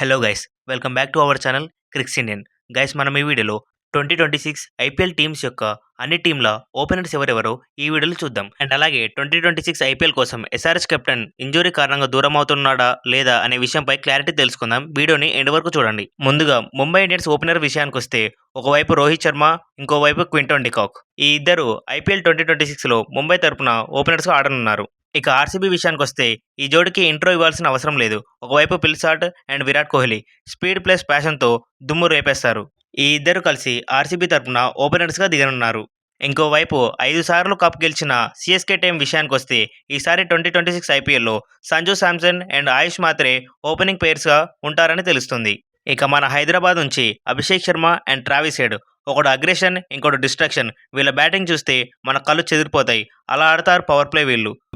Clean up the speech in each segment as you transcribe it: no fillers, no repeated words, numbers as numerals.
Hello guys, welcome back to our channel Crix Indian. Guys, మనం ఈ వీడియోలో 2026 IPL teams యొక్క అన్ని టీంల ఓపెనర్స్ ఎవరెవరో ఈ వీడియోలో చూద్దాం. అండ్ అలాగే 2026 ఐపీఎల్ కోసం ఎస్ఆర్హెచ్ కెప్టెన్ ఇంజురీ కారణంగా దూరం అవుతున్నాడా లేదా అనే విషయంపై క్లారిటీ తెలుసుకుందాం. వీడియోని ఎండ్ వరకు చూడండి. ముందుగా ముంబై ఇండియన్స్ ఓపెనర్ విషయానికి వస్తే ఒకవైపు రోహిత్ శర్మ, ఇంకోవైపు క్వింటన్ డికాక్. ఈ ఇద్దరు ఐపీఎల్ 2026లో ముంబై తరపున ఓపెనర్స్గా ఆడనున్నారు. ఇక ఆర్సీబీ విషయానికి వస్తే ఈ జోడికి ఇంట్రో ఇవ్వాల్సిన అవసరం లేదు. ఒకవైపు Phil Salt and Virat Kohli speed plus ప్యాషన్తో దుమ్ము రేపేస్తారు. ఈ ఇద్దరు కలిసి ఆర్సీబీ తరపున ఓపెనర్స్గా దిగనున్నారు. ఇంకోవైపు 5 సార్లు కప్ గెలిచిన సిఎస్కే టీం విషయానికి వస్తే ఈసారి 2026 ఐపీఎల్లో Sanju Samson and Ayush Mhatre opening పేర్స్గా ఉంటారని తెలుస్తుంది. ఇక మన హైదరాబాద్ నుంచి Abhishek Sharma and Travis head, ఒకడు అగ్రెషన్ ఇంకోటి డిస్ట్రాక్షన్. వీళ్ళ బ్యాటింగ్ చూస్తే మన కళ్ళు చెదిరిపోతాయి. అలా ఆడతారు పవర్ ప్లే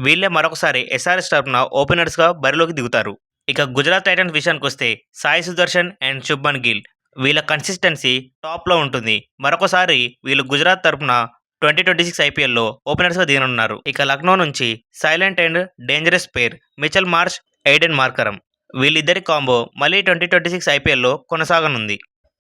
వీళ్ళే మరొకసారి ఎస్ఆర్ఎస్ తరపున ఓపెనర్స్గా బరిలోకి దిగుతారు. ఇక గుజరాత్ టైటన్స్ విషయానికి వస్తే సాయి సుదర్శన్ అండ్ శుభ్మన్ గిల్. వీళ్ళ కన్సిస్టెన్సీ టాప్లో ఉంటుంది. మరొకసారి వీళ్ళు గుజరాత్ తరపున 2026 ఐపీఎల్లో ఓపెనర్స్గా దిగనున్నారు. ఇక లక్నో నుంచి silent and dangerous pair Mitchell Marsh, Aiden Markram. వీళ్ళిద్దరి కాంబో మళ్ళీ 2026 ఐపీఎల్లో కొనసాగనుంది.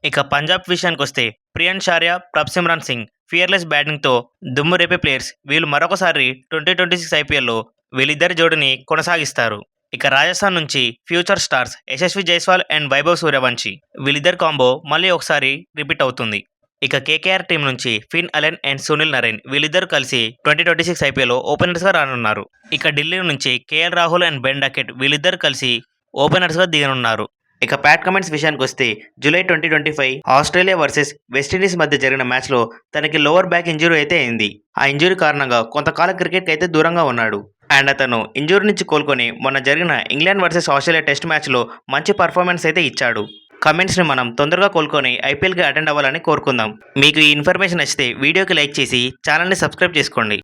ఇక పంజాబ్ విషయానికి వస్తే ప్రియాన్ షార్యా, ప్రభ్సిమ్రాన్ సింగ్ ఫియర్లెస్ బ్యాటింగ్తో దుమ్ము రేపే ప్లేయర్స్. వీళ్ళు మరొకసారి 2026 ఐపీఎల్లో వీళ్ళిద్దరి జోడిని కొనసాగిస్తారు. ఇక రాజస్థాన్ నుంచి future stars Yashasvi Jaiswal and Vaibhav Suryavanshi. వీళ్ళిద్దరి కాంబో మళ్ళీ ఒకసారి రిపీట్ అవుతుంది. ఇక కేకేఆర్ టీం నుంచి Finn Allen and Sunil Narine. వీళ్ళిద్దరు కలిసి 2026 ఐపీఎల్లో ఓపెనర్స్గా రానున్నారు. ఇక ఢిల్లీ నుంచి KL Rahul and Ben Duckett. వీళ్ళిద్దరు కలిసి ఓపెనర్స్గా దిగనున్నారు. ఇక ప్యాట్ కమెంట్స్ విషయానికి వస్తే జూలై 2025 ఆస్ట్రేలియా వర్సెస్ వెస్టిండీస్ మధ్య జరిగిన మ్యాచ్లో తనకి లోవర్ బ్యాక్ ఇంజురీ అయితే అయింది. ఆ ఇంజురీ కారణంగా కొంతకాలం క్రికెట్కి అయితే దూరంగా ఉన్నాడు. అండ్ అతను ఇంజురీ నుంచి కోలుకొని మొన్న జరిగిన ఇంగ్లాండ్ వర్సెస్ ఆస్ట్రేలియా టెస్ట్ మ్యాచ్లో మంచి పర్ఫార్మెన్స్ అయితే ఇచ్చాడు. కమెంట్స్ని మనం తొందరగా కోలుకొని ఐపీఎల్కి అటెండ్ అవ్వాలని కోరుకుందాం. మీకు ఈ ఇన్ఫర్మేషన్ నచ్చితే వీడియోకి లైక్ చేసి ఛానల్ని సబ్స్క్రైబ్ చేసుకోండి.